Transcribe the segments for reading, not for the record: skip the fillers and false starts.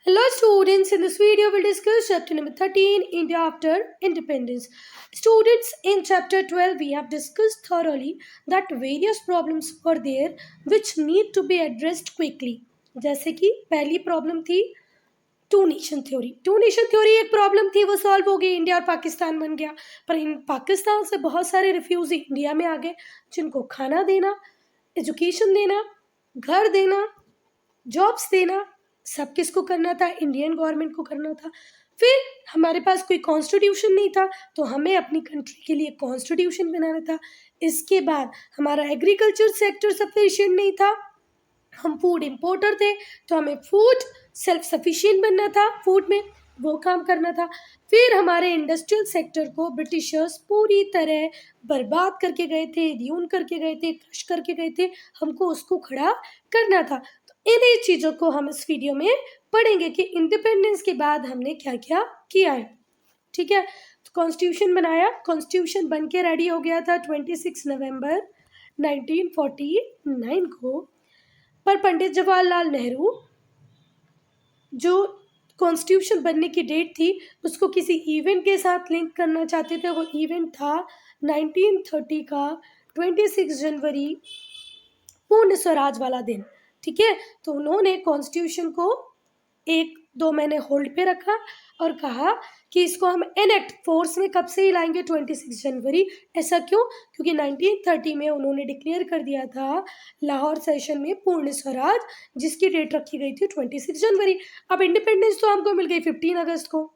Hello students, in this video we'll discuss chapter number 13, India after independence. Students, in chapter 12 we have discussed thoroughly that various problems were there which need to be addressed quickly. जैसे कि पहली problem थी to nation theory एक problem थी, वो solve हो गई, India और पाकिस्तान बन गया। पर इन पाकिस्तान से बहुत सारे रिफ्यूजी इंडिया में आ गए जिनको खाना देना, एजुकेशन देना, घर देना, जॉब्स देना, सब किसको करना था? इंडियन गवर्नमेंट को करना था। फिर हमारे पास कोई कॉन्स्टिट्यूशन नहीं था तो हमें अपनी कंट्री के लिए कॉन्स्टिट्यूशन बनाना था। इसके बाद हमारा एग्रीकल्चर सेक्टर सफिशिएंट नहीं था, हम फूड इंपोर्टर थे तो हमें फूड सेल्फ सफिशिएंट बनना था, फूड में वो काम करना था। फिर हमारे इंडस्ट्रियल सेक्टर को ब्रिटिशर्स पूरी तरह बर्बाद करके गए थे, ड्यून करके गए थे, क्रश करके गए थे, हमको उसको खड़ा करना था। तो इन्हीं चीज़ों को हम इस वीडियो में पढ़ेंगे कि इंडिपेंडेंस के बाद हमने क्या क्या किया है। ठीक है, तो कॉन्स्टिट्यूशन बनाया, कॉन्स्टिट्यूशन बन के रेडी हो गया था 26 नवंबर 1949 को। पर पंडित जवाहरलाल नेहरू जो कॉन्स्टिट्यूशन बनने की डेट थी उसको किसी इवेंट के साथ लिंक करना चाहते थे। वो इवेंट था 1930 का 26 जनवरी, पूर्ण स्वराज वाला दिन। ठीक है, तो उन्होंने कॉन्स्टिट्यूशन को 1-2 महीने होल्ड पे रखा और कहा कि इसको हम एनेक्ट फोर्स में कब से ही लाएंगे? 26 जनवरी। ऐसा क्यों? क्योंकि 1930 में उन्होंने डिक्लेयर कर दिया था लाहौर सेशन में पूर्ण स्वराज, जिसकी डेट रखी गई थी 26 जनवरी। अब इंडिपेंडेंस तो हमको मिल गई 15 अगस्त को।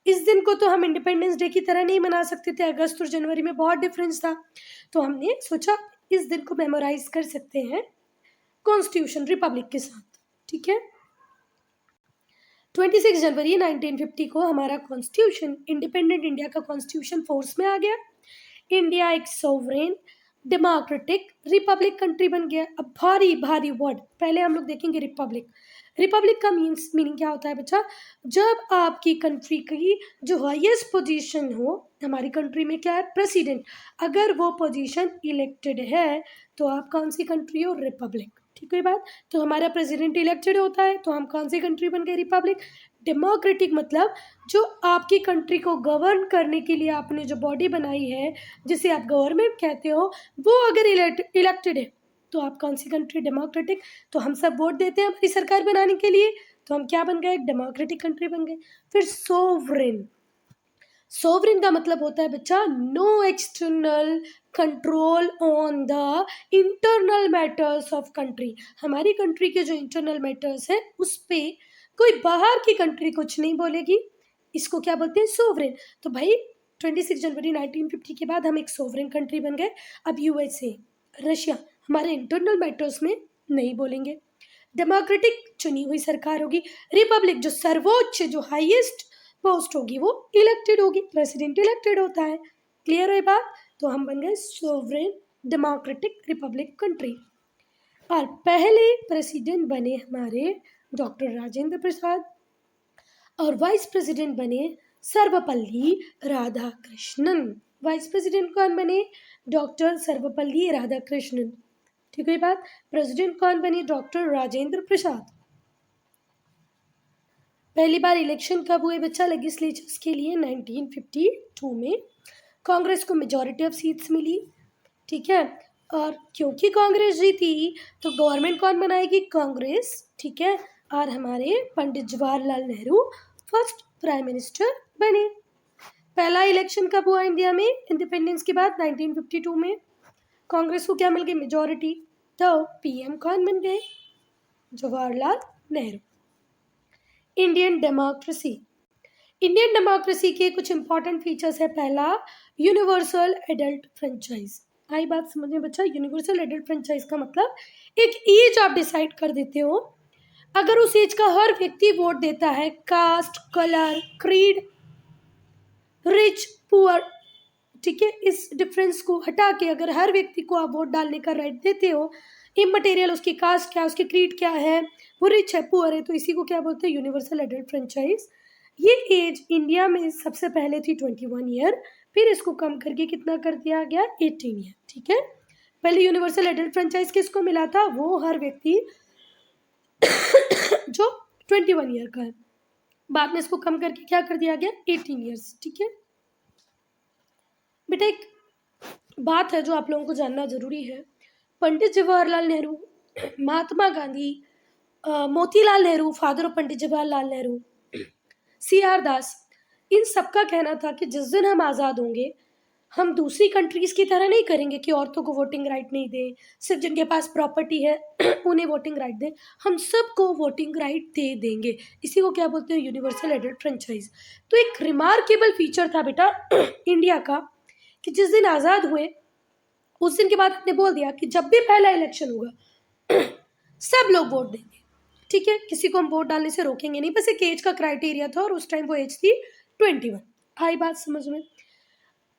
इस दिन को तो हम इंडिपेंडेंस डे की तरह नहीं मना सकते थे, अगस्त और जनवरी में बहुत डिफरेंस था। तो हमने सोचा इस दिन को मेमोराइज कर सकते हैं कॉन्स्टिट्यूशन रिपब्लिक के साथ। ठीक है, 26 जनवरी 1950 को हमारा कॉन्स्टिट्यूशन, इंडिपेंडेंट इंडिया का कॉन्स्टिट्यूशन फोर्स में आ गया। इंडिया एक सोवरेन डेमोक्रेटिक रिपब्लिक कंट्री बन गया। अब भारी भारी वर्ड, पहले हम लोग देखेंगे रिपब्लिक। रिपब्लिक का मीनिंग क्या होता है बच्चा? जब आपकी कंट्री की जो हाईएस्ट पोजीशन हो, हमारी कंट्री में क्या है? प्रेसिडेंट। अगर वो पोजीशन इलेक्टेड है तो आप कौन सी कंट्री हो? रिपब्लिक। ठीक है बात, तो हमारा प्रेसिडेंट इलेक्टेड होता है तो हम कौन सी कंट्री बन गए? रिपब्लिक। डेमोक्रेटिक मतलब जो आपकी कंट्री को गवर्न करने के लिए आपने जो बॉडी बनाई है, जिसे आप गवर्नमेंट कहते हो, वो अगर इलेक्टेड है तो आप कौन सी कंट्री? डेमोक्रेटिक। तो हम सब वोट देते हैं अपनी सरकार बनाने के लिए, तो हम क्या बन गए? एक डेमोक्रेटिक कंट्री बन गए। फिर सोवरेन, सोवरेन का मतलब होता है बच्चा no external control on the internal matters of country. हमारी कंट्री के जो इंटरनल मैटर्स है उस पे कोई बाहर की कंट्री कुछ नहीं बोलेगी, इसको क्या बोलते हैं? सोवरेन। तो भाई 26 जनवरी 1950 के बाद हम एक सोवरेन कंट्री बन गए। अब यूएसए, रशिया हमारे इंटरनल मैटर्स में नहीं बोलेंगे। डेमोक्रेटिक चुनी हुई सरकार होगी। रिपब्लिक जो सर्वोच्च, जो हाईएस्ट पोस्ट होगी वो इलेक्टेड होगी, प्रेसिडेंट इलेक्टेड होता है। क्लियर है बात? तो हम बन गए सोवरेन डेमोक्रेटिक रिपब्लिक कंट्री। और पहले प्रेसिडेंट बने हमारे डॉक्टर राजेंद्र प्रसाद और वाइस प्रेसिडेंट बने सर्वपल्ली राधाकृष्णन। वाइस प्रेसिडेंट कौन बने? डॉक्टर सर्वपल्ली राधाकृष्णन। ठीक है बात, प्रेसिडेंट कौन बने? डॉक्टर राजेंद्र प्रसाद। पहली बार इलेक्शन कब हुए बच्चा लेजिस्लेचर्स के लिए? 1952 में। कांग्रेस को मेजॉरिटी ऑफ सीट्स मिली। ठीक है, और क्योंकि कांग्रेस जीती तो गवर्नमेंट कौन बनाएगी? कांग्रेस। ठीक है, और हमारे Pandit Jawaharlal Nehru first prime minister बने। पहला इलेक्शन कब हुआ इंडिया में इंडिपेंडेंस के बाद? 1952 में। कांग्रेस को क्या मिल गई? मेजॉरिटी। तो पीएम कौन बन गए? Jawaharlal Nehru. Indian democracy, Indian democracy के कुछ इंपॉर्टेंट फीचर्स है। पहला, यूनिवर्सल एडल्ट फ्रेंचाइज। आई बात समझ में बच्चा? यूनिवर्सल एडल्ट फ्रेंचाइज का मतलब एक एज आप डिसाइड कर देते हो, अगर उस एज का हर व्यक्ति वोट देता है, caste, colour, creed, rich, poor, ठीक है, इस डिफरेंस को हटा के अगर हर व्यक्ति को आप वोट डालने का राइट देते हो, इमटेरियल उसकी कास्ट क्या, उसकी क्रीड क्या है, वो रिच है, पुअर है, तो इसी को क्या बोलते हैं? Universal adult franchise. ये एज इंडिया में सबसे पहले थी 21 ईयर, फिर इसको कम करके कितना कर दिया गया? 18 ईयर। ठीक है, पहले यूनिवर्सल एडल्ट फ्रेंचाइज किसको मिला था? वो हर व्यक्ति जो 21 ईयर का है। बाद में इसको कम करके क्या कर दिया गया, 18 ईयर्स। ठीक है बेटा, एक बात है जो आप लोगों को जानना जरूरी है। Pandit Jawaharlal Nehru, Mahatma Gandhi, Motilal Nehru, father of Pandit Jawaharlal Nehru, CR Das, इन सबका कहना था कि जिस दिन हम आज़ाद होंगे, हम दूसरी कंट्रीज की तरह नहीं करेंगे कि औरतों को वोटिंग राइट नहीं दें, सिर्फ जिनके पास प्रॉपर्टी है उन्हें वोटिंग राइट दें, हम सबको वोटिंग राइट दे देंगे। इसी को क्या बोलते हैं, यूनिवर्सल एडल्ट फ्रेंचाइज। तो एक रिमार्केबल फीचर था बेटा इंडिया का कि जिस दिन आज़ाद हुए उस दिन के बाद हमने बोल दिया कि जब भी पहला इलेक्शन होगा सब लोग वोट देंगे। ठीक है, किसी को हम वोट डालने से रोकेंगे नहीं, बस एक एज का क्राइटेरिया था और उस टाइम वो एज थी 21। आई बात समझ में।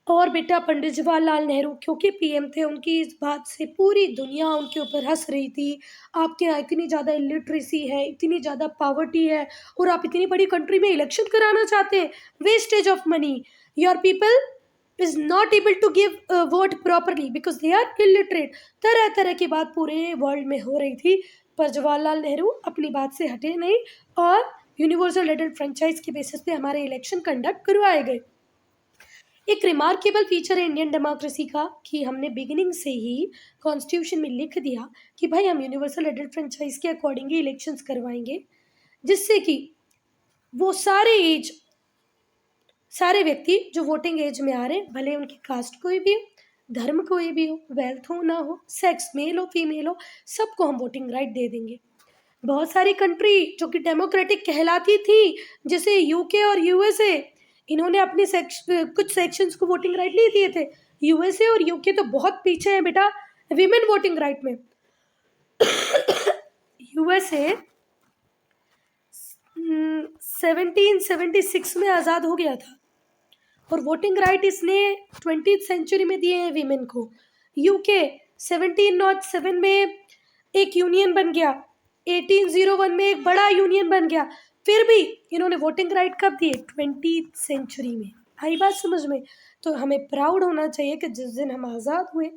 और बेटा पंडित जवाहरलाल नेहरू क्योंकि PM थे, उनकी इस बात से पूरी दुनिया उनके ऊपर हंस रही थी। आपके यहाँ इतनी ज़्यादा इलिटरेसी है, इतनी ज़्यादा पावर्टी है, और आप इतनी बड़ी कंट्री में इलेक्शन कराना चाहते हैं, wastage of money, your people is not able to give a vote properly because they are illiterate। तरह तरह की बात पूरे वर्ल्ड में हो रही थी, पर जवाहरलाल नेहरू अपनी बात से हटे नहीं और यूनिवर्सल एडल्ट फ्रेंचाइज के बेसिस पे हमारे इलेक्शन कंडक्ट करवाए गए। एक रिमार्केबल फीचर है इंडियन डेमोक्रेसी का कि हमने बिगिनिंग से ही कॉन्स्टिट्यूशन में लिख दिया कि भाई हम यूनिवर्सल एडल्ट फ्रेंचाइज के अकॉर्डिंग ही इलेक्शंस करवाएंगे, जिससे कि वो सारे व्यक्ति जो वोटिंग एज में आ रहे हैं, भले उनकी कास्ट कोई भी हो, धर्म कोई भी हो, वेल्थ हो ना हो, सेक्स मेल हो फीमेल हो, सबको हम वोटिंग राइट दे देंगे। बहुत सारी कंट्री जो कि डेमोक्रेटिक कहलाती थी, जैसे UK और USA, इन्होंने अपने कुछ सेक्शंस को वोटिंग राइट नहीं दिए थे। USA और UK तो बहुत पीछे है बेटा विमेन वोटिंग राइट में। USA 1776 में आज़ाद हो गया था और वोटिंग राइट इसने 20th सेंचुरी में दिए हैं वीमेन को। UK 1707 में एक यूनियन बन गया, 1801 में एक बड़ा यूनियन बन गया, फिर भी इन्होंने वोटिंग राइट कब दिए, 20th सेंचुरी में। आई बात समझ में। तो हमें प्राउड होना चाहिए कि जिस दिन हम आज़ाद हुए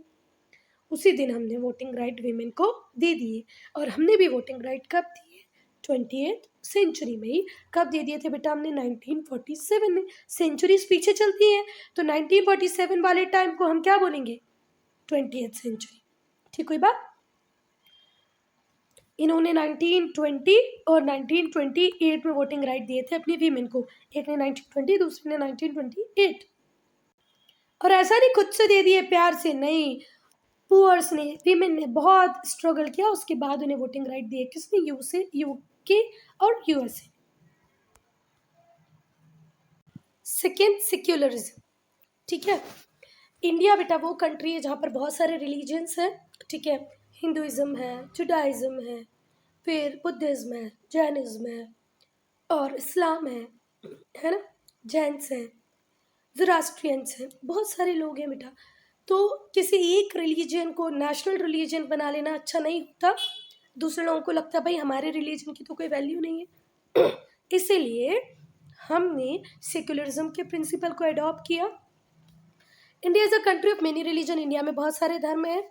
उसी दिन हमने वोटिंग राइट वीमेन को दे दिए, और हमने भी वोटिंग राइट कब दिए, 20th सेंचुरी में ही। कब दे दिए थे बेटा, हमने 1947 में। सेंचुरीज पीछे चलती हैं तो 1947 वाले टाइम को हम क्या बोलेंगे, 20th सेंचुरी। ठीक हुई बात। इन्होंने 1920 और 1928 में वोटिंग राइट दिए थे अपनी वीमेन को, एक ने 1920, दूसरे ने 1928। और ऐसा नहीं खुद से दे दिए प्यार से, नहीं, पुअर्स ने, वीमेन ने बहुत स्ट्रगल किया, उसके बाद उन्हें वोटिंग राइट दिए। किसने, UK और USA। Second, secularism. ठीक है, इंडिया बेटा वो कंट्री है जहाँ पर बहुत सारे रिलीजन्स हैं। ठीक है, हिंदुइज्म है, जुडाइज्म है, फिर बुद्धिज्म है, जैनिज्म है और इस्लाम है ना, जैन्स हैं, ज़ोरास्ट्रियंस हैं, बहुत सारे लोग हैं बेटा। तो किसी एक रिलीजन को नेशनल रिलीजन बना लेना अच्छा नहीं होता। दूसरे लोगों को लगता है भाई हमारे रिलीजन की तो कोई वैल्यू नहीं है, इसीलिए हमने सेक्युलरिज्म के प्रिंसिपल को अडॉप्ट किया। India is a country of many religion, India में बहुत सारे धर्म हैं।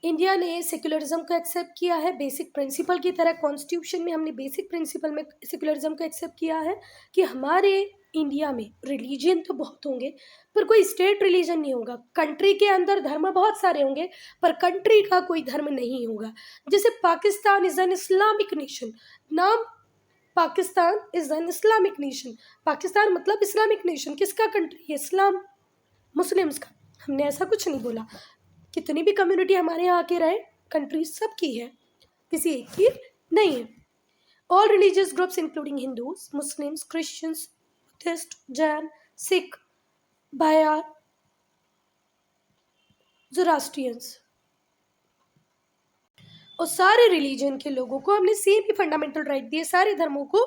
इंडिया ने सेक्युलरिज्म को एक्सेप्ट किया है बेसिक प्रिंसिपल की तरह। कॉन्स्टिट्यूशन में हमने बेसिक प्रिंसिपल में सेक्युलरिज्म को एक्सेप्ट किया है कि हमारे इंडिया में रिलीजन तो बहुत होंगे पर कोई स्टेट रिलीजन नहीं होगा। कंट्री के अंदर धर्म बहुत सारे होंगे पर कंट्री का कोई धर्म नहीं होगा। जैसे Pakistan is an Islamic nation, नाम Pakistan is an Islamic nation, Pakistan मतलब इस्लामिक नेशन। किसका कंट्री है, इस्लाम, मुस्लिम्स का। हमने ऐसा कुछ नहीं बोला। कितनी भी कम्युनिटी हमारे यहाँ आके रहे, कंट्री सबकी है, किसी एक की नहीं है। All religious groups including Hindus, Muslims, Christians, Buddhist, Jain, Sikh, बायार, ज़ोरास्ट्रियंस, और सारे रिलीजन के लोगों को हमने सेम ही फंडामेंटल राइट दिए। सारे धर्मों को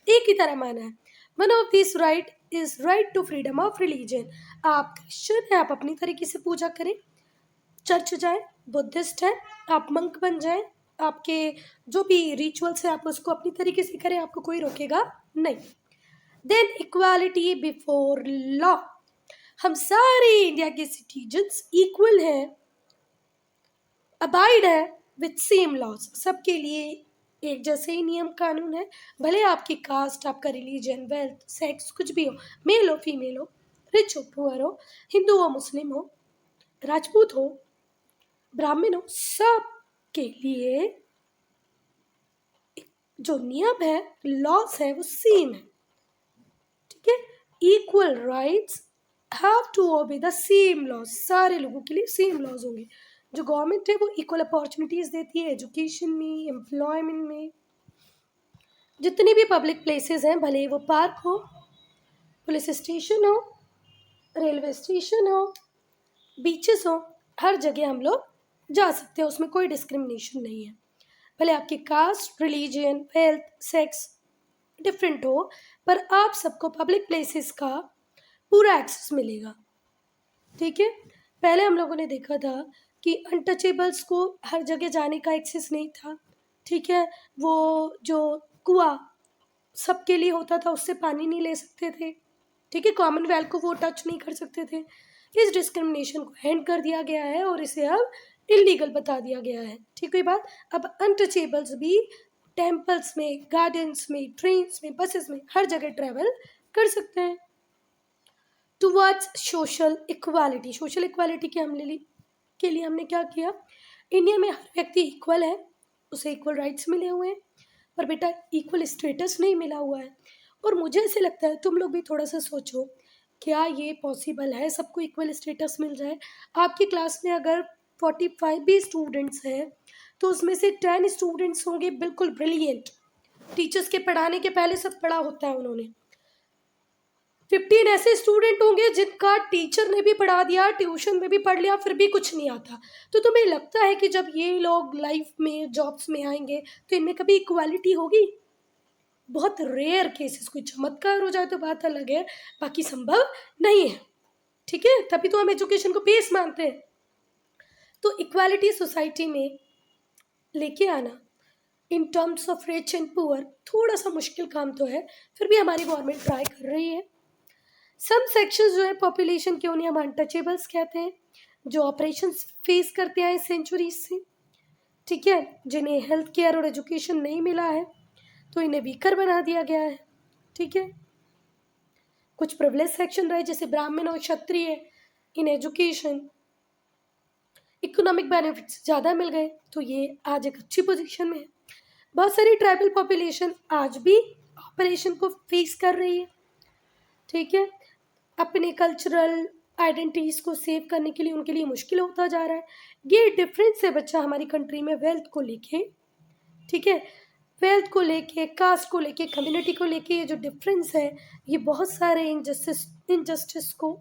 एक ही तरह माना है। One of this right is right to freedom of religion. आप क्रिश्चियन हैं, आप अपनी तरीके से पूजा करें, चर्च जाएं, बुद्धिस्ट है आप मंक बन जाएं, आपके जो भी रिचुअल्स है आप उसको अपनी तरीके से करें, आपको कोई रोकेगा नहीं। देन इक्वालिटी बिफोर लॉ, हम सारे इंडिया के सिटीजन्स इक्वल हैं, अबाइड है विथ सेम लॉज, सबके लिए एक जैसे ही नियम कानून है, भले आपकी कास्ट, आपका रिलीजन, वेल्थ, सेक्स कुछ भी हो, मेल हो फीमेल हो, रिच हो पुअर हो, हिंदू हो मुस्लिम हो, राजपूत हो ब्राह्मण हो, सब के लिए जो नियम है, लॉस है, वो सेम है। ठीक है, equal rights have to obey the same laws, सारे लोगों के लिए सेम लॉज होंगे। जो गवर्नमेंट है वो इक्वल अपॉर्चुनिटीज देती है एजुकेशन में, एम्प्लॉयमेंट में। जितनी भी पब्लिक प्लेसेस हैं, भले वो पार्क हो, पुलिस स्टेशन हो, रेलवे स्टेशन हो, बीचेस हो, हर जगह हम लोग जा सकते हैं, उसमें कोई डिस्क्रिमिनेशन नहीं है। भले आपकी caste, religion, wealth, sex different हो, पर आप सबको पब्लिक प्लेसेस का पूरा एक्सेस मिलेगा। ठीक है, पहले हम लोगों ने देखा था कि अनटचेबल्स को हर जगह जाने का एक्सेस नहीं था। ठीक है, वो जो कुआं सबके लिए होता था, उससे पानी नहीं ले सकते थे। ठीक है, कॉमनवेल्थ को वो टच नहीं कर सकते थे। इस डिस्क्रिमिनेशन को एंड कर दिया गया है और इसे अब इलीगल बता दिया गया है। ठीक है बात, अब अनटचेबल्स भी टेम्पल्स में, गार्डन्स में, ट्रेन्स में, बसेस में, हर जगह ट्रेवल कर सकते हैं। Towards social equality, social equality के लिए हमने क्या किया, इंडिया में हर व्यक्ति इक्वल है, उसे इक्वल राइट्स मिले हुए हैं, पर बेटा इक्वल स्टेटस नहीं मिला हुआ है। और मुझे ऐसे लगता है, तुम लोग भी थोड़ा सा सोचो, क्या ये पॉसिबल है सबको इक्वल स्टेटस मिल जाए? आपकी क्लास में अगर 45 भी स्टूडेंट्स हैं, तो उसमें से 10 स्टूडेंट्स होंगे बिल्कुल ब्रिलियंट, टीचर्स के पढ़ाने के पहले सब पढ़ा होता है उन्होंने। 15 ऐसे स्टूडेंट होंगे जिनका टीचर ने भी पढ़ा दिया, ट्यूशन में भी पढ़ लिया, फिर भी कुछ नहीं आता। तो तुम्हें लगता है कि जब ये लोग लाइफ में, जॉब्स में आएंगे, तो इनमें कभी इक्वालिटी होगी? बहुत रेयर केसेस, कोई चमत्कार हो जाए तो बात अलग है, बाकी संभव नहीं है। ठीक है, तभी तो हम एजुकेशन को बेस मानते हैं। तो इक्वालिटी सोसाइटी में लेके आना in terms of rich and poor थोड़ा सा मुश्किल काम तो है, फिर भी हमारी गवर्नमेंट ट्राई कर रही है। सम सेक्शंस जो है पॉपुलेशन के, उन्हें हम अनटचेबल्स कहते हैं, जो ऑपरेशन फेस करते हैं सेंचुरीज से। ठीक है, जिन्हें हेल्थ केयर और एजुकेशन नहीं मिला है, तो इन्हें वीकर बना दिया गया है। ठीक है, कुछ प्रिविलेज सेक्शन रहे जैसे ब्राह्मण और क्षत्रिय, इन एजुकेशन इकोनॉमिक बेनिफिट्स ज़्यादा मिल गए, तो ये आज एक अच्छी पोजीशन में है। बहुत सारी ट्राइबल पॉपुलेशन आज भी ऑपरेशन को फेस कर रही है। ठीक है, अपने कल्चरल आइडेंटिटीज को सेव करने के लिए उनके लिए मुश्किल होता जा रहा है। ये डिफरेंस है बच्चा हमारी कंट्री में वेल्थ को लेके। ठीक है, वेल्थ को लेके, कास्ट को लेके, कम्युनिटी को लेके, ये जो डिफरेंस है, ये बहुत सारे इनजस्टिस को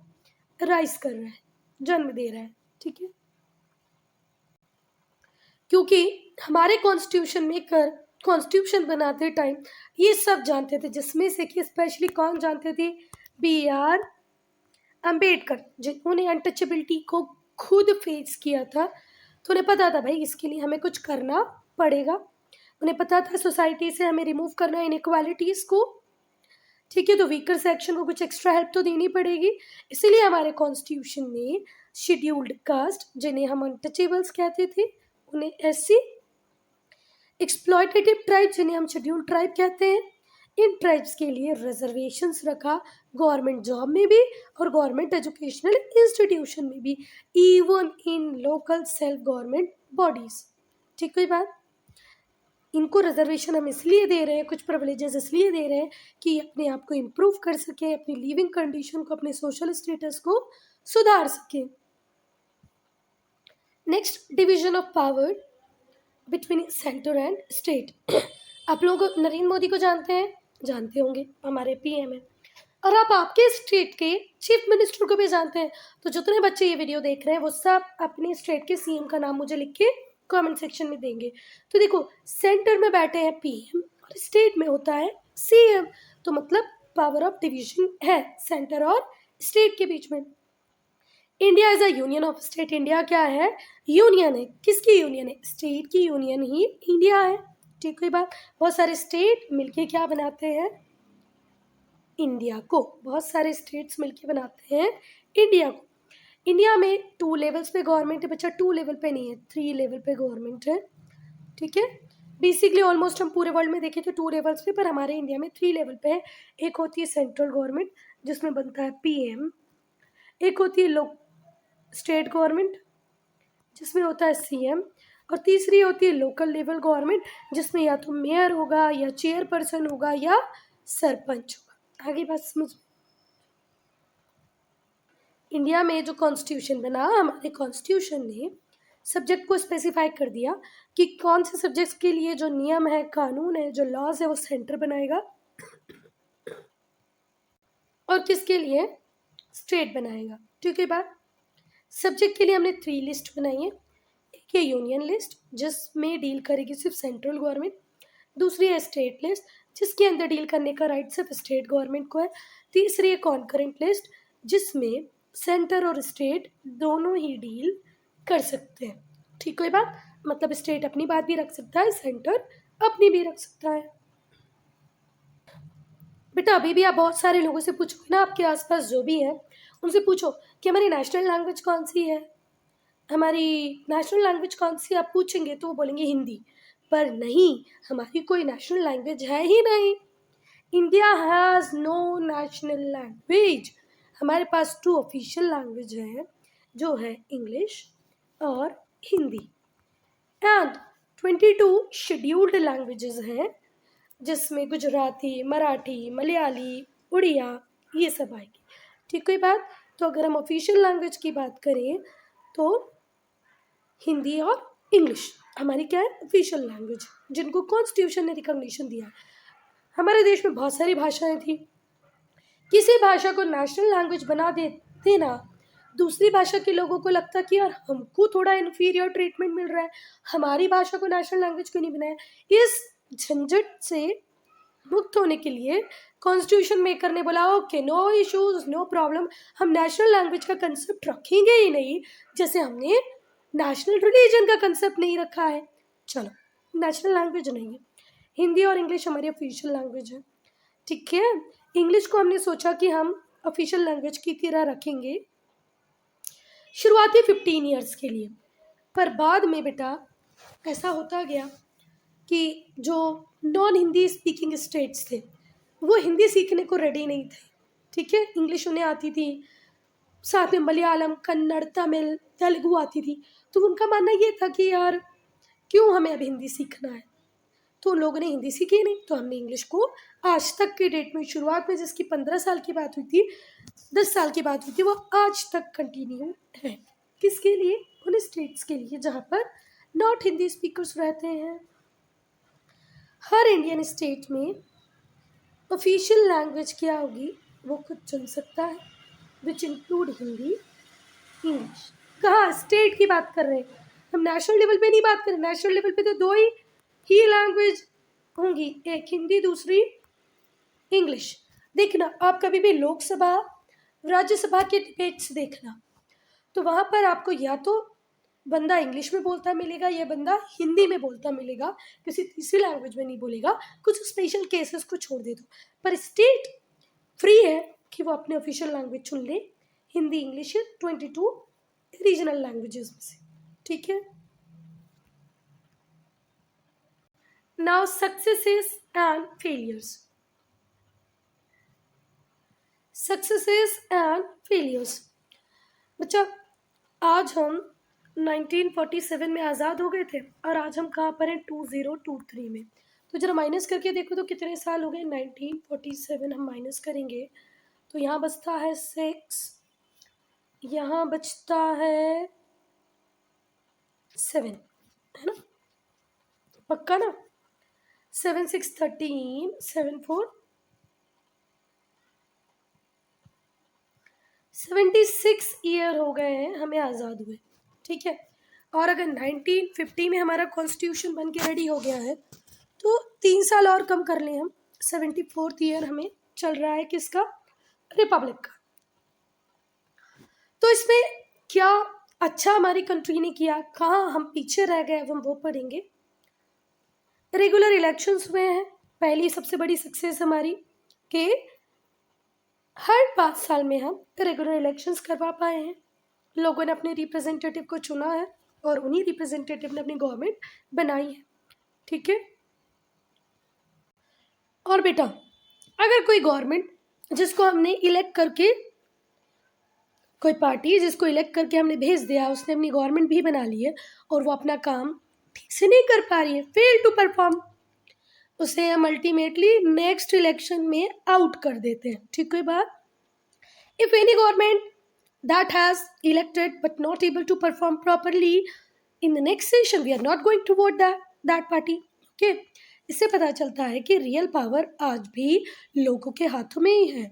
राइज कर रहा है, जन्म दे रहा है। ठीक है, क्योंकि हमारे कॉन्स्टिट्यूशन मेकर कॉन्स्टिट्यूशन बनाते टाइम ये सब जानते थे, जिसमें से कि स्पेशली कौन जानते थे, BR अंबेडकर, जिन्होंने अनटचेबिलिटी को खुद फेस किया था। तो उन्हें पता था भाई इसके लिए हमें कुछ करना पड़ेगा, उन्हें पता था सोसाइटी से हमें रिमूव करना इनइक्वालिटीज़ को। ठीक है, तो वीकर सेक्शन को कुछ एक्स्ट्रा हेल्प तो देनी पड़ेगी, इसीलिए हमारे कॉन्स्टिट्यूशन में शेड्यूल्ड कास्ट, जिन्हें हम अनटचेबल्स कहते थे, उन्हें SC, एक्सप्लॉयटेटिव ट्राइब जिन्हें हम शेड्यूल्ड ट्राइब कहते हैं, इन ट्राइब्स के लिए रिजर्वेशंस रखा, गवर्नमेंट जॉब में भी और गवर्नमेंट एजुकेशनल इंस्टीट्यूशन में भी, even in local self government bodies. ठीक हुई बात, इनको रिजर्वेशन हम इसलिए दे रहे हैं, कुछ प्रिविलेजेस इसलिए दे रहे हैं कि अपने आप को इम्प्रूव कर सकें, अपनी लिविंग कंडीशन को, अपने सोशल स्टेटस को सुधार सकें। Next, division of power between centre and state. आप लोग नरेंद्र मोदी को जानते हैं, जानते होंगे, हमारे PM हैं, और आप आपके स्टेट के चीफ मिनिस्टर को भी जानते हैं। तो जितने बच्चे ये वीडियो देख रहे हैं वो सब अपने स्टेट के CM का नाम मुझे लिख के कमेंट सेक्शन में देंगे। तो देखो, सेंटर में बैठे हैं PM और स्टेट में होता है CM, तो मतलब पावर ऑफ डिवीजन है सेंटर और स्टेट के बीच में। India is a union of state, India क्या है, यूनियन है। किसकी यूनियन है, स्टेट की यूनियन ही इंडिया है। ठीक हुई बात, बहुत सारे स्टेट मिलके क्या बनाते हैं, इंडिया को, बहुत सारे स्टेट्स मिलके बनाते हैं इंडिया को। इंडिया में 2 लेवल्स पे गवर्नमेंट है बच्चा, 2 लेवल पे नहीं है, 3 लेवल पे गवर्नमेंट है। ठीक है, बेसिकली ऑलमोस्ट हम पूरे वर्ल्ड में देखें तो 2 लेवल्स पे, पर हमारे इंडिया में 3 लेवल पे है। एक होती है सेंट्रल गवर्नमेंट जिसमें बनता है पीएम, एक होती है स्टेट गवर्नमेंट जिसमें होता है सीएम, और तीसरी होती है लोकल लेवल गवर्नमेंट जिसमें या तो मेयर होगा या चेयरपर्सन होगा या सरपंच होगा। आगे बात समझ। इंडिया में जो कॉन्स्टिट्यूशन बना, हमारे कॉन्स्टिट्यूशन ने सब्जेक्ट को स्पेसिफाई कर दिया कि कौन से सब्जेक्ट्स के लिए जो नियम है, कानून है, जो लॉज है वो सेंटर बनाएगा और किसके लिए स्टेट बनाएगा। ठीक है बात। सब्जेक्ट के लिए हमने 3 लिस्ट बनाई है। एक है यूनियन लिस्ट जिसमें डील करेगी सिर्फ सेंट्रल गवर्नमेंट, दूसरी है स्टेट लिस्ट जिसके अंदर डील करने का राइट सिर्फ स्टेट गवर्नमेंट को है, तीसरी है कॉन्करेंट लिस्ट जिसमें सेंटर और स्टेट दोनों ही डील कर सकते हैं। ठीक है बात। मतलब स्टेट अपनी बात भी रख सकता है, सेंटर अपनी भी रख सकता है। बेटा अभी भी आप बहुत सारे लोगों से पूछोगे ना, आपके आसपास जो भी है उनसे पूछो कि हमारी नेशनल लैंग्वेज कौन सी है, हमारी नेशनल लैंग्वेज कौन सी, आप पूछेंगे तो वो बोलेंगे हिंदी। पर नहीं, हमारी कोई नेशनल लैंग्वेज है ही नहीं। India has no national language. हमारे पास 2 ऑफिशियल लैंग्वेज हैं जो है इंग्लिश और हिंदी, एंड 22 शेड्यूल्ड लैंग्वेजेस हैं जिसमें गुजराती, मराठी, मलयाली, उड़िया ये सब आएगी। ठीक है बात। तो अगर हम ऑफिशियल लैंग्वेज की बात करें तो हिंदी और इंग्लिश हमारी क्या है, ऑफिशियल लैंग्वेज, जिनको कॉन्स्टिट्यूशन ने रिकॉग्निशन दिया है। हमारे देश में बहुत सारी भाषाएं थी, किसी भाषा को नेशनल लैंग्वेज बना देते ना, दूसरी भाषा के लोगों को लगता कि यार हमको थोड़ा इन्फीरियर ट्रीटमेंट मिल रहा है, हमारी भाषा को नेशनल लैंग्वेज क्यों नहीं बनाया। इस झंझट से मुक्त होने के लिए कॉन्स्टिट्यूशन मेकर ने बोला okay, no issues, no problem, हम नेशनल लैंग्वेज का कंसेप्ट रखेंगे ही नहीं, जैसे हमने नेशनल रिलीजन का कंसेप्ट नहीं रखा है। चलो नेशनल लैंग्वेज नहीं है, हिंदी और इंग्लिश हमारी ऑफिशियल लैंग्वेज है। ठीक है। इंग्लिश को हमने सोचा कि हम ऑफिशियल लैंग्वेज की तरह रखेंगे शुरुआती 15 ईयर्स के लिए, पर बाद में बेटा ऐसा होता गया कि जो नॉन हिंदी स्पीकिंग स्टेट्स थे वो हिंदी सीखने को रेडी नहीं थे। ठीक है। इंग्लिश उन्हें आती थी, साथ में मलयालम, कन्नड़, तमिल, तेलुगु आती थी, तो उनका मानना ये था कि यार क्यों हमें अब हिंदी सीखना है। तो उन लोगों ने हिंदी सीखी नहीं, तो हमने इंग्लिश को आज तक की डेट में, शुरुआत में जिसकी 15 साल की बात हुई थी, 10 साल की बात हुई थी, वो आज तक कंटिन्यू है। किसके लिए, उन स्टेट्स के लिए जहाँ पर नॉट हिंदी स्पीकर्स रहते हैं। हर इंडियन स्टेट में ऑफिशियल लैंग्वेज क्या होगी वो खुद चुन सकता है, विच इंक्लूड हिंदी, इंग्लिश। कहाँ स्टेट की बात कर रहे हैं, हम नेशनल लेवल पे नहीं बात कर रहे। नेशनल लेवल पे तो 2 ही लैंग्वेज होंगी, एक हिंदी, दूसरी इंग्लिश। देखना आप कभी भी लोकसभा, राज्यसभा के डिबेट्स देखना, तो वहाँ पर आपको या तो बंदा इंग्लिश में बोलता मिलेगा या बंदा हिंदी में बोलता मिलेगा, किसी तीसरी लैंग्वेज में नहीं बोलेगा, कुछ स्पेशल केसेस को छोड़ दे दो। पर स्टेट फ्री है कि वो अपने ऑफिशियल लैंग्वेज चुन ले, हिंदी, इंग्लिश, 22 रीजनल लैंग्वेजेस में से। ठीक है। Now successes and failures. Successes and failures. बच्चा आज हम 1947 में आज़ाद हो गए थे और आज हम कहाँ पर हैं, 2023 में। तो जरा माइनस करके देखो तो कितने साल हो गए। 1947 हम माइनस करेंगे तो यहाँ बचता है 6, यहाँ बचता है 7, है ना, पक्का ना। 7 6 13, 7 4 76 ईयर हो गए हैं हमें आज़ाद हुए। ठीक है। और अगर 1950 में हमारा कॉन्स्टिट्यूशन बन के रेडी हो गया है तो 3 साल और कम कर लें हम, 74th ईयर हमें चल रहा है किसका, रिपब्लिक का। तो इसमें क्या अच्छा हमारी कंट्री ने किया, कहाँ हम पीछे रह गए, अब हम वो पढ़ेंगे। रेगुलर इलेक्शंस हुए हैं, पहली सबसे बड़ी सक्सेस हमारी कि हर 5 साल में हम रेगुलर इलेक्शंस करवा पाए हैं। लोगों ने अपने रिप्रेजेंटेटिव को चुना है और उन्हीं रिप्रेजेंटेटिव ने अपनी गवर्नमेंट बनाई है। ठीक है। और बेटा, अगर कोई गवर्नमेंट जिसको हमने इलेक्ट करके, कोई पार्टी जिसको इलेक्ट करके हमने भेज दिया, उसने अपनी गवर्नमेंट भी बना ली है और वो अपना काम ठीक से नहीं कर पा रही है, फेल टू परफॉर्म, उसे हम अल्टीमेटली नेक्स्ट इलेक्शन में आउट कर देते हैं। ठीक है बात। If any government that has elected but not able to perform properly in the next session, we are not going to vote that party. Okay, इससे पता चलता है कि रियल पावर आज भी लोगों के हाथों में ही है।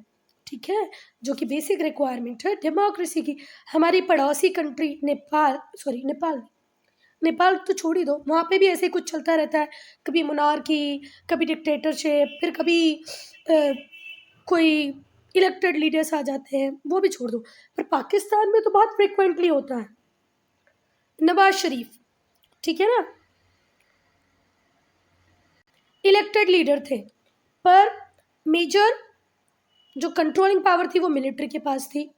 ठीक है, जो कि बेसिक रिक्वायरमेंट है डेमोक्रेसी की। हमारी पड़ोसी कंट्री नेपाल तो छोड़ ही दो, वहाँ पे भी ऐसे कुछ चलता रहता है, कभी मोनार्की, कभी डिक्टेटरशिप, फिर कभी कोई इलेक्टेड लीडर्स आ जाते हैं, वो भी छोड़ दो। पर पाकिस्तान में तो बहुत फ्रिक्वेंटली होता है। नवाज शरीफ, ठीक है ना, इलेक्टेड लीडर थे, पर मेजर जो कंट्रोलिंग पावर थी वो मिलिट्री के पास थी।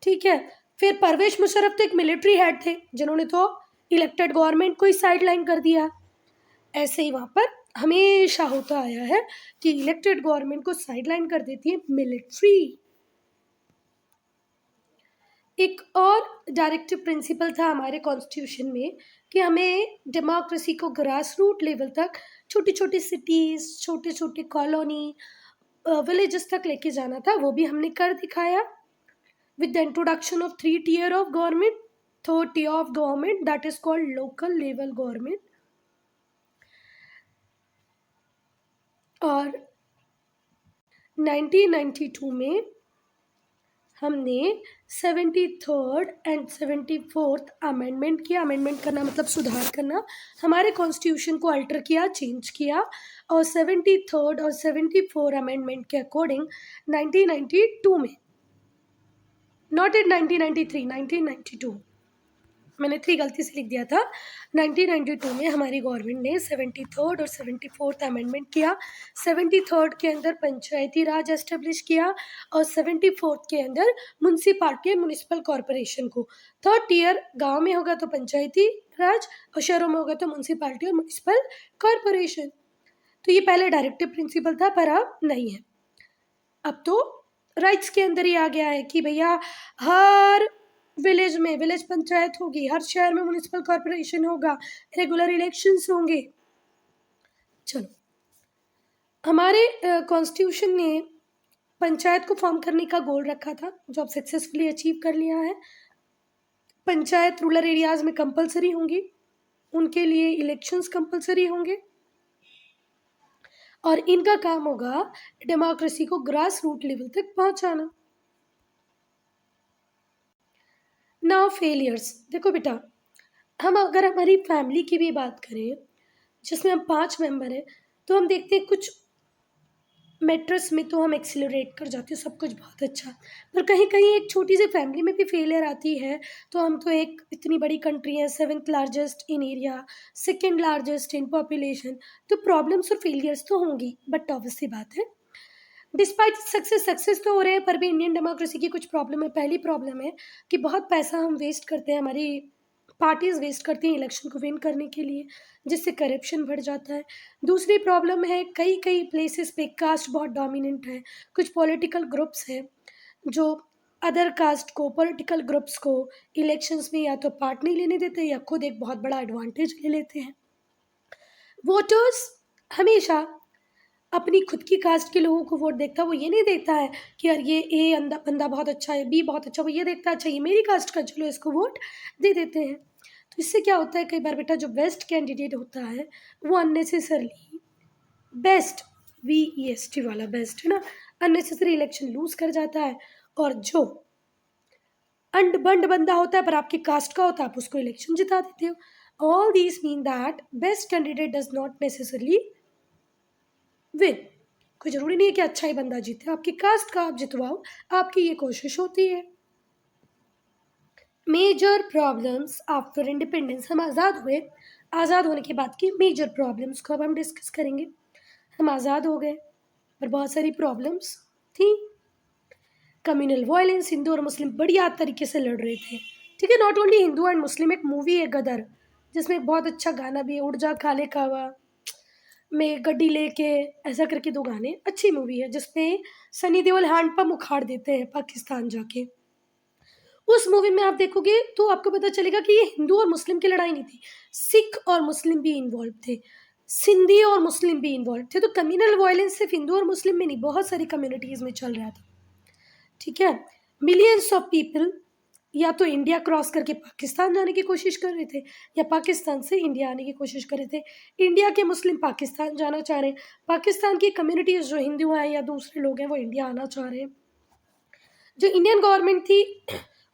ठीक है, फिर परवेज मुशर्रफ तो एक मिलिट्री हेड थे, जिन्होंने तो इलेक्टेड गवर्नमेंट को ही साइडलाइन कर दिया। ऐसे ही वहाँ पर हमेशा होता आया है कि इलेक्टेड गवर्नमेंट को साइडलाइन कर देती है मिलिट्री। एक और डायरेक्टिव प्रिंसिपल था हमारे कॉन्स्टिट्यूशन में कि हमें डेमोक्रेसी को ग्रास रूट लेवल तक, छोटी छोटी सिटीज़, छोटे छोटे कॉलोनी, विलेजेस तक लेके जाना था। वो भी हमने कर दिखाया with the introduction of 3 tier of government. Third tier of government, that is called local level government. और 1992 में हमने 73rd एंड 74th अमेंडमेंट किया। अमेंडमेंट करना मतलब सुधार करना, हमारे कॉन्स्टिट्यूशन को अल्टर किया, चेंज किया। और 73rd और 74 अमेंडमेंट के अकॉर्डिंग 1992 में, नॉट इन 1993, 1992, मैंने 3 गलती से लिख दिया था। 1992 में हमारी गवर्नमेंट ने 73rd और 74th अमेंडमेंट किया। 73rd के अंदर पंचायती राज एस्टेब्लिश किया और 74th के अंदर म्यूनसिपालिटी, म्यूनिसिपल कॉरपोरेशन को। थर्ड टियर गांव में होगा तो पंचायती राज और शहरों में होगा तो म्यूनसिपालिटी और म्यूनिसिपल कॉरपोरेशन। तो ये पहले डायरेक्टिव प्रिंसिपल था, पर अब नहीं है। अब तो राइट्स के अंदर ही आ गया है कि भैया हर विलेज में विलेज पंचायत होगी, हर शहर में म्युनिसिपल कॉर्पोरेशन होगा, रेगुलर इलेक्शंस होंगे। चलो, हमारे कॉन्स्टिट्यूशन ने पंचायत को फॉर्म करने का गोल रखा था, जो अब सक्सेसफुली अचीव कर लिया है। पंचायत रूरल एरियाज में कंपलसरी होंगी, उनके लिए इलेक्शंस कंपलसरी होंगे और इनका काम होगा डेमोक्रेसी को ग्रास रूट लेवल तक पहुंचाना। नाउ फेलियर्स, देखो बेटा, हम अगर हमारी फैमिली की भी बात करें जिसमें हम 5 मेंबर हैं, तो हम देखते हैं कुछ मैटर्स में तो हम एक्सिलरेट कर जाते हैं, सब कुछ बहुत अच्छा, पर कहीं कहीं एक छोटी सी फैमिली में भी फेलियर आती है। तो हम तो एक इतनी बड़ी कंट्री है, 7th largest in area, 2nd largest in population, तो प्रॉब्लम्स और फेलियर्स तो होंगी। बट ऑब्वियसली बात है, डिस्पाइट सक्सेस तो हो रहे हैं, पर भी इंडियन डेमोक्रेसी की कुछ प्रॉब्लम है। पहली प्रॉब्लम है कि बहुत पैसा हम वेस्ट करते हैं, हमारी पार्टीज वेस्ट करती हैं इलेक्शन को विन करने के लिए, जिससे करप्शन बढ़ जाता है। दूसरी प्रॉब्लम है, कई कई प्लेसेस पे कास्ट बहुत डोमिनेंट है। कुछ पॉलिटिकल ग्रुप्स हैं जो अदर कास्ट को, पॉलिटिकल ग्रुप्स को इलेक्शंस में या तो पार्ट नहीं लेने देते या खुद एक बहुत बड़ा एडवांटेज ले लेते हैं। वोटर्स हमेशा अपनी खुद की कास्ट के लोगों को वोट देखता है, वो ये नहीं देखता है कि यार ये ए बंदा बहुत अच्छा है, बी बहुत अच्छा, वो ये देखता है अच्छा ये मेरी कास्ट का, चलो इसको वोट दे देते हैं। तो इससे क्या होता है, कई बार बेटा जो बेस्ट कैंडिडेट होता है वो अननेसेसरली, बेस्ट VEST वाला बेस्ट है ना, अननेसेसरी इलेक्शन लूज कर जाता है। और जो अंड बंड बंदा होता है पर आपकी कास्ट का होता है, आप उसको इलेक्शन जिता देते हो। All these mean that best candidate does not necessarily win. कोई जरूरी नहीं है कि अच्छा ही बंदा जीते, आपकी कास्ट का आप जितवाओ, आपकी ये कोशिश होती है। मेजर प्रॉब्लम्स आफ्टर इंडिपेंडेंस, हम आज़ाद हुए, आज़ाद होने के बाद की मेजर प्रॉब्लम्स को अब हम डिस्कस करेंगे। हम आज़ाद हो गए पर बहुत सारी प्रॉब्लम्स थी। कम्युनल वायलेंस, हिंदू और मुस्लिम बढ़िया तरीके से लड़ रहे थे। ठीक है, not only Hindu and Muslim, एक मूवी है गदर जिसमें एक बहुत अच्छा गाना भी है, उड़ जा खाले कावा, में गड्डी लेके, ऐसा करके 2 गाने, अच्छी मूवी है जिसपे सनी देओल हैंडपंप उखाड़ देते हैं पाकिस्तान जाके। उस मूवी में आप देखोगे तो आपको पता चलेगा कि ये हिंदू और मुस्लिम की लड़ाई नहीं थी, सिख और मुस्लिम भी इन्वॉल्व थे, सिंधी और मुस्लिम भी इन्वॉल्व थे। तो कम्युनल वायलेंस सिर्फ हिंदू और मुस्लिम में नहीं, बहुत सारी कम्युनिटीज़ में चल रहा था, ठीक है। मिलियंस ऑफ पीपल या तो इंडिया क्रॉस करके पाकिस्तान जाने की कोशिश कर रहे थे या पाकिस्तान से इंडिया आने की कोशिश कर रहे थे। इंडिया के मुस्लिम पाकिस्तान जाना चाह रहे हैं, पाकिस्तान की कम्युनिटीज़ जो हिंदू हैं या दूसरे लोग हैं वो इंडिया आना चाह रहे हैं। जो इंडियन गवर्नमेंट थी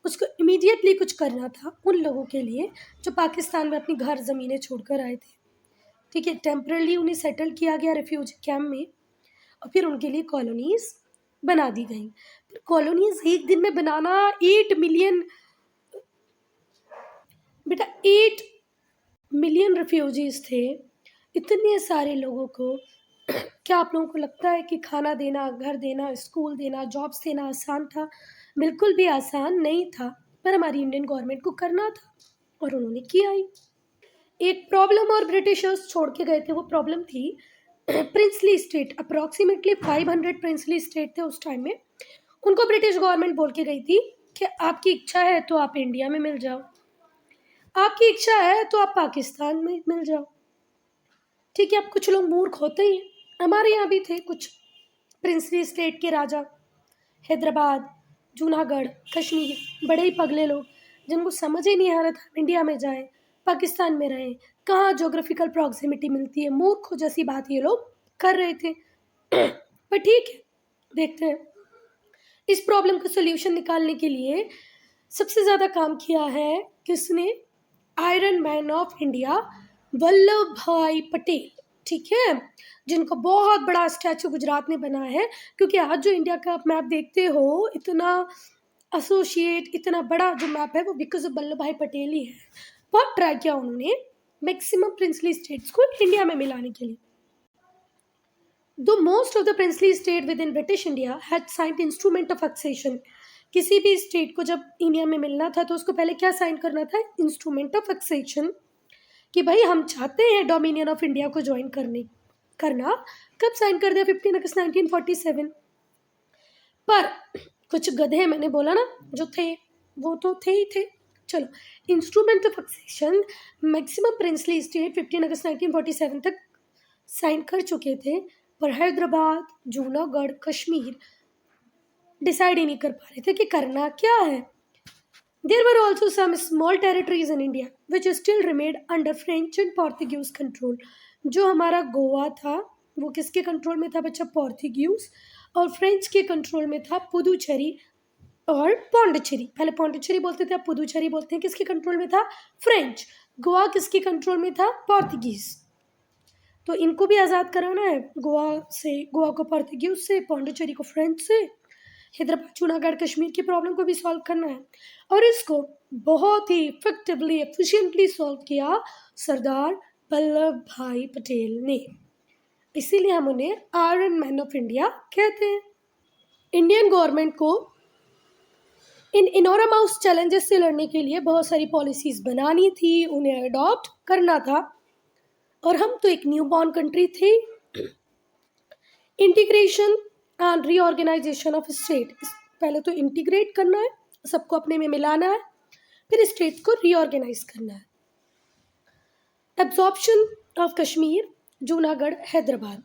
उसको इमीडिएटली कुछ करना था उन लोगों के लिए जो पाकिस्तान में अपनी घर ज़मीनें छोड़कर आए थे, ठीक है। टेम्परली उन्हें सेटल किया गया रेफ्यूजी कैंप में और फिर उनके लिए कॉलोनीज़ बना दी गई। पर कॉलोनीज़ एक दिन में बनाना 8 मिलियन, बेटा 8 मिलियन रेफ्यूजीज़ थे, इतने सारे लोगों को क्या आप लोगों को लगता है कि खाना देना, घर देना, स्कूल देना, जॉब्स देना आसान था? बिल्कुल भी आसान नहीं था, पर हमारी इंडियन गवर्नमेंट को करना था और उन्होंने किया ही। एक प्रॉब्लम और ब्रिटिशर्स छोड़ के गए थे, वो प्रॉब्लम थी princely state. Approximately 500 princely state थे उस टाइम में। उनको ब्रिटिश गवर्नमेंट बोल के गई थी कि आपकी इच्छा है तो आप इंडिया में मिल जाओ, आपकी इच्छा है तो आप पाकिस्तान में मिल जाओ, ठीक है। अब कुछ लोग मूर्ख होते ही हैं, हमारे यहाँ भी थे कुछ प्रिंसली स्टेट के राजा, हैदराबाद, जूनागढ़, कश्मीर, बड़े ही पगले लोग जिनको समझ ही नहीं आ रहा था इंडिया में जाएं, पाकिस्तान में रहें, कहाँ जोग्राफिकल प्रॉक्सिमिटी मिलती है, मूर्ख जैसी बात ये लोग कर रहे थे। पर ठीक है, देखते हैं। इस प्रॉब्लम का सोल्यूशन निकालने के लिए सबसे ज़्यादा काम किया है किसने? Iron man of India Vallabh भाई पटेल, ठीक है, जिनको बहुत बड़ा स्टैचू गुजरात में बना है। क्योंकि आज जो इंडिया का मैप देखते हो, इतना एसोसिएट, इतना बड़ा जो मैप है वो बिकॉज ऑफ वल्लभ भाई पटेल ही है। बहुत ट्राई किया उन्होंने मैक्सिमम प्रिंसली स्टेट्स को इंडिया में मिलाने के लिए। Though most of the princely state within British India had signed instrument of accession, किसी भी स्टेट को जब इंडिया में मिलना था तो उसको पहले क्या साइन करना था? इंस्ट्रूमेंट ऑफ एक्सेशन, कि भाई हम चाहते हैं डोमिनियन ऑफ इंडिया को ज्वाइन करना। कब साइन कर दिया? 15 अगस्त 1947। पर कुछ गधे, मैंने बोला ना, जो थे वो तो थे ही थे। चलो, instrument of accession maximum princely state 15 अगस्त 1947 तक साइन कर चुके थे, पर हैदराबाद, जूनागढ़, कश्मीर डिसाइड ही नहीं कर पा रहे थे कि करना क्या है। There were also some small territories in India which still remained under French and Portuguese control. जो हमारा गोवा था वो किसके कंट्रोल में था बच्चा? पोर्तुगीज। और फ्रेंच के कंट्रोल में था पुदुचेरी और पौंडीचेरी। पहले पौंडीचेरी बोलते थे, अब पुदुचेरी बोलते हैं। किसके कंट्रोल में था? फ्रेंच। गोवा किसके कंट्रोल में था? पोर्तुगीज। तो इनको भी आज़ाद कराना है, गोवा को पोर्तुगीज से, पौंडीचेरी को फ्रेंच से, हैदराबाद, जूनागढ़, कश्मीर की प्रॉब्लम को भी सॉल्व करना है। और इसको बहुत ही इफेक्टिवली, एफिशिएंटली सॉल्व किया सरदार वल्लभ भाई पटेल ने। इसीलिए हम उन्हें आयरन मैन ऑफ इंडिया कहते हैं। इंडियन गवर्नमेंट को इन इनोरामाउस चैलेंजेस से लड़ने के लिए बहुत सारी पॉलिसीज बनानी थी, उन्हें अडॉप्ट करना था। और हम तो एक न्यू बॉर्न कंट्री थी। Integration and reorganisation of state, पहले तो इंटीग्रेट करना है, सबको अपने में मिलाना है, फिर स्टेट को रीऑर्गेनाइज करना है। Absorption of Kashmir, Junagadh, Hyderabad.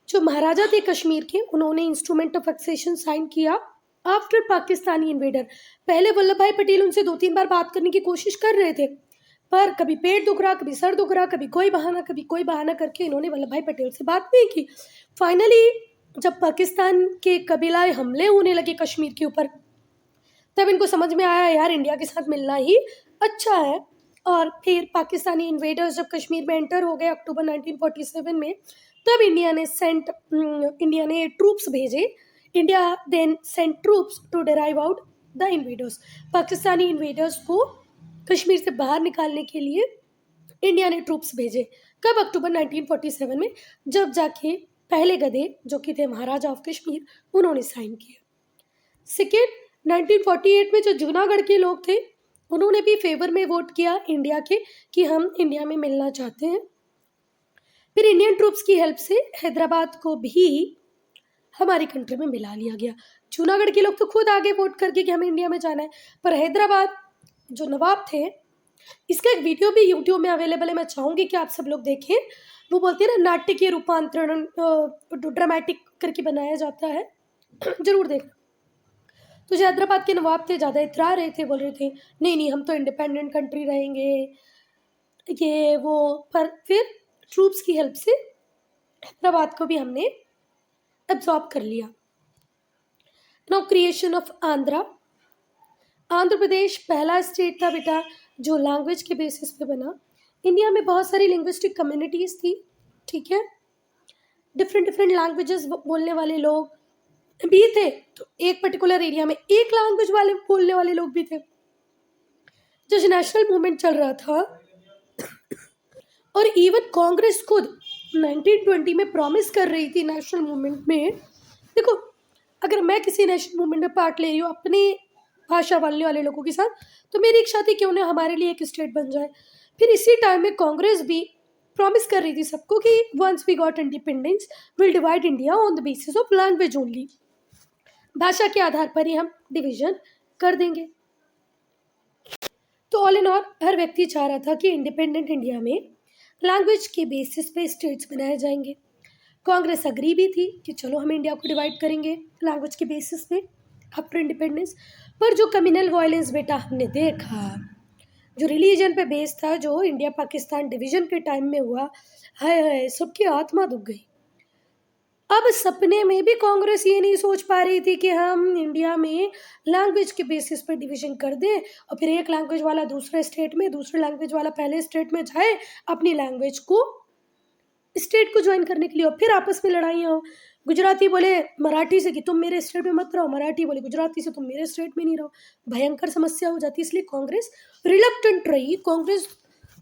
जो महाराजा थे कश्मीर के, उन्होंने इंस्ट्रूमेंट ऑफ एक्सेशन साइन किया आफ्टर पाकिस्तानी इन्वेडर। पहले वल्लभ भाई पटेल उनसे 2-3 बार बात करने की कोशिश कर रहे थे, पर कभी पेट दुख रहा, कभी सर दुख रहा, कभी कोई बहाना करके इन्होंने वल्लभ भाई पटेल से बात नहीं की। फाइनली जब पाकिस्तान के कबीलाई हमले होने लगे कश्मीर के ऊपर, तब इनको समझ में आया यार इंडिया के साथ मिलना ही अच्छा है। और फिर पाकिस्तानी इन्वेडर्स जब कश्मीर में एंटर हो गए अक्टूबर 1947 में, तब इंडिया ने ट्रूप्स भेजे। India then sent troops to drive out the invaders. Pakistani invaders को कश्मीर से बाहर निकालने के लिए इंडिया ने ट्रूप्स भेजे। कब? अक्टूबर 1947 में, जब जाके पहले गधे जो कि थे महाराजा ऑफ कश्मीर, उन्होंने साइन किया। सेकेंड, 1948 में जो जूनागढ़ के लोग थे उन्होंने भी फेवर में वोट किया इंडिया के कि हम इंडिया में मिलना चाहते हैं। फिर इंडियन ट्रूप्स की हेल्प से हैदराबाद को भी हमारी कंट्री में मिला लिया गया। जूनागढ़ के लोग तो खुद आगे वोट करके कि हमें इंडिया में जाना है, पर हैदराबाद जो नवाब थे, इसका एक वीडियो भी यूट्यूब में अवेलेबल है, मैं चाहूँगी कि आप सब लोग देखें। वो बोलते हैं ना, नाट्य के रूपांतरण ड्रामेटिक करके बनाया जाता है, जरूर देखना। तो जो हैदराबाद के नवाब थे, ज़्यादा इतरा रहे थे, बोल रहे थे नहीं नहीं हम तो इंडिपेंडेंट कंट्री रहेंगे, ये वो। पर फिर ट्रूप्स की हेल्प से हैदराबाद को भी हमने एब्जॉर्ब कर लिया। Now creation of Andhra. Andhra Pradesh पहला स्टेट था बेटा जो लैंग्वेज के बेसिस पे बना। इंडिया में बहुत सारी लिंग्विस्टिक कम्युनिटीज़ थी, ठीक है, डिफरेंट डिफरेंट लैंग्वेजेस बोलने वाले लोग भी थे। तो एक पर्टिकुलर एरिया में एक लैंग्वेज वाले बोलने वाले लोग भी थे। जो नेशनल मूवमेंट चल रहा था, और इवन कांग्रेस खुद 1920 में प्रॉमिस कर रही थी नेशनल मूवमेंट में। देखो, अगर मैं किसी नेशनल मूवमेंट में पार्ट ले रही हूँ अपनी भाषा बोलने वाले लोगों के साथ, तो मेरी इच्छा थी कि उन्हें हमारे लिए एक स्टेट बन जाए। फिर इसी टाइम में कांग्रेस भी प्रॉमिस कर रही थी सबको कि once we got independence will divide India on the basis of language only, भाषा के आधार पर ही हम डिवीजन कर देंगे। तो ऑल इन ऑल हर व्यक्ति चाह रहा था कि इंडिपेंडेंट इंडिया में लैंग्वेज के बेसिस पे स्टेट्स बनाए जाएंगे। कांग्रेस अग्री भी थी कि चलो हम इंडिया को डिवाइड करेंगे लैंग्वेज के बेसिस पे आफ्टर इंडिपेंडेंस। पर जो कम्युनल वायलेंस बेटा हमने देखा, जो रिलीजन पे बेस था, जो इंडिया पाकिस्तान डिवीजन के टाइम में हुआ, हाय हाय सबकी आत्मा दुख गई। अब सपने में भी कांग्रेस ये नहीं सोच पा रही थी कि हम इंडिया में लैंग्वेज के बेसिस पर डिवीजन कर दें और फिर एक लैंग्वेज वाला दूसरे स्टेट में, दूसरे लैंग्वेज वाला पहले स्टेट में जाए अपनी लैंग्वेज को स्टेट को ज्वाइन करने के लिए, और फिर आपस में लड़ाइयाँ हो। गुजराती बोले मराठी से कि तुम मेरे स्टेट में मत रहो, मराठी बोले गुजराती से तुम मेरे स्टेट में नहीं रहो, भयंकर समस्या हो जाती है। इसलिए कांग्रेस रिलक्टेंट रही। Congress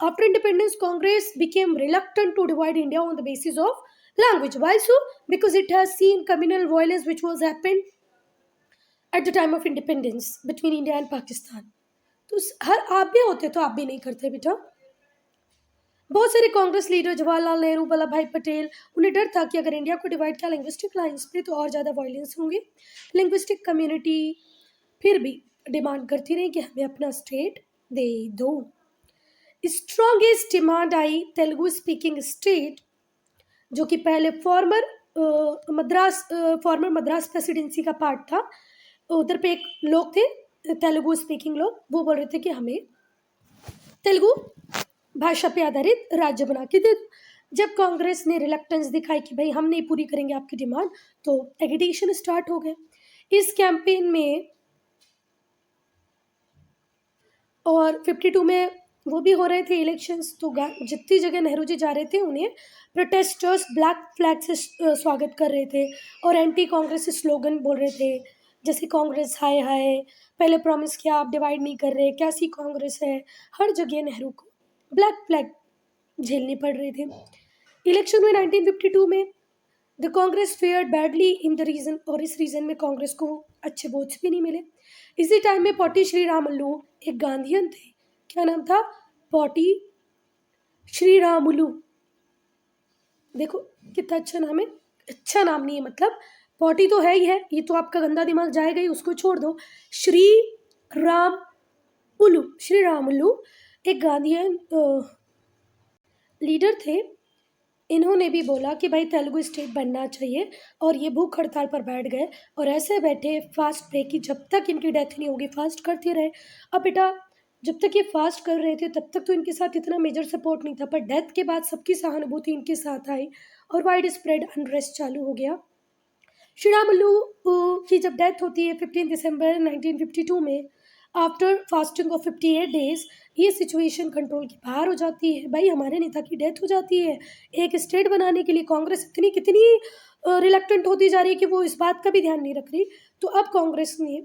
after independence Congress became reluctant to divide India on the basis of language. Why so? Because it has seen communal violence which was happened at the time of independence between India and Pakistan. तो हर आप भी होते तो आप भी नहीं करते बेटा। बहुत सारे कांग्रेस लीडर, जवाहरलाल नेहरू, वल्लभ भाई पटेल, उन्हें डर था कि अगर इंडिया को डिवाइड किया लिंग्विस्टिक लाइंस पे तो और ज़्यादा वायलेंस होंगे। लिंग्विस्टिक कम्युनिटी फिर भी डिमांड करती रही कि हमें अपना स्टेट दे दो। स्ट्रॉन्गेस्ट डिमांड आई तेलुगु स्पीकिंग स्टेट, जो कि पहले फॉर्मर मद्रास प्रेसिडेंसी का पार्ट था। उधर पे एक लोग थे तेलुगु स्पीकिंग लोग, वो बोल रहे थे कि हमें तेलुगु भाषा पे आधारित राज्य बना के दे दो। जब कांग्रेस ने रिलक्टेंस दिखाई कि भाई हम नहीं पूरी करेंगे आपकी डिमांड, तो एगिटेशन स्टार्ट हो गए इस कैंपेन में। और 52 में वो भी हो रहे थे इलेक्शंस, तो जितनी जगह नेहरू जी जा रहे थे उन्हें प्रोटेस्टर्स ब्लैक फ्लैग से स्वागत कर रहे थे और एंटी कांग्रेस स्लोगन बोल रहे थे, जैसे कांग्रेस हाय हाय, पहले प्रॉमिस किया आप डिवाइड नहीं कर रहे, कैसी कांग्रेस है। हर जगह नेहरू को ब्लैक फ्लैग झेलनी पड़ रहे थे। इलेक्शन में 1952 में the Congress fared badly in the region, और इस रीजन में कांग्रेस को अच्छे वोट्स भी नहीं मिले। इसी टाइम में पोटी श्रीरामुलु एक गांधीयन थे, क्या नाम था, पोटी श्रीरामुलु। देखो कितना अच्छा नाम है, अच्छा नाम नहीं है, मतलब पोटी तो है ही है, ये तो आपका गंदा दिमाग जाएगा ही, उसको छोड़ दो। श्रीरामुलु एक गांधीयन लीडर थे। इन्होंने भी बोला कि भाई तेलुगु स्टेट बनना चाहिए, और ये भूख हड़ताल पर बैठ गए और ऐसे बैठे फास्ट पे कि जब तक इनकी डेथ नहीं होगी फास्ट करते रहे। अब बेटा जब तक ये फास्ट कर रहे थे तब तक तो इनके साथ इतना मेजर सपोर्ट नहीं था, पर डेथ के बाद सबकी सहानुभूति इनके साथ आई और वाइड स्प्रेड अनरेस्ट चालू हो गया। श्रीरामुलु की जब डेथ होती है 15 दिसंबर 1952 में, आफ्टर फास्टिंग ऑफ 58 डेज, ये सिचुएशन कंट्रोल की बाहर हो जाती है। भाई हमारे नेता की डेथ हो जाती है, एक स्टेट बनाने के लिए कांग्रेस कितनी रिलक्टेंट होती जा रही है कि वो इस बात का भी ध्यान नहीं रख रही। तो अब कांग्रेस ने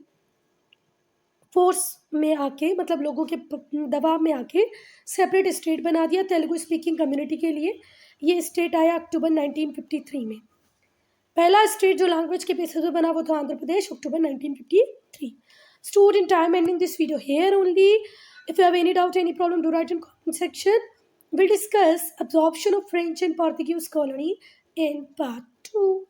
फोर्स में आके, मतलब लोगों के दबाव में आके सेपरेट स्टेट बना दिया तेलुगु स्पीकिंग कम्युनिटी के लिए। ये स्टेट आया अक्टूबर 1953 में। पहला स्टेट जो लैंग्वेज के बेसिस पे बना वो था आंध्र प्रदेश, अक्टूबर 1953। Student, I'm ending this video here only. If you have any doubt, any problem, do write in comment section. We'll discuss absorption of French and Portuguese colony in part 2.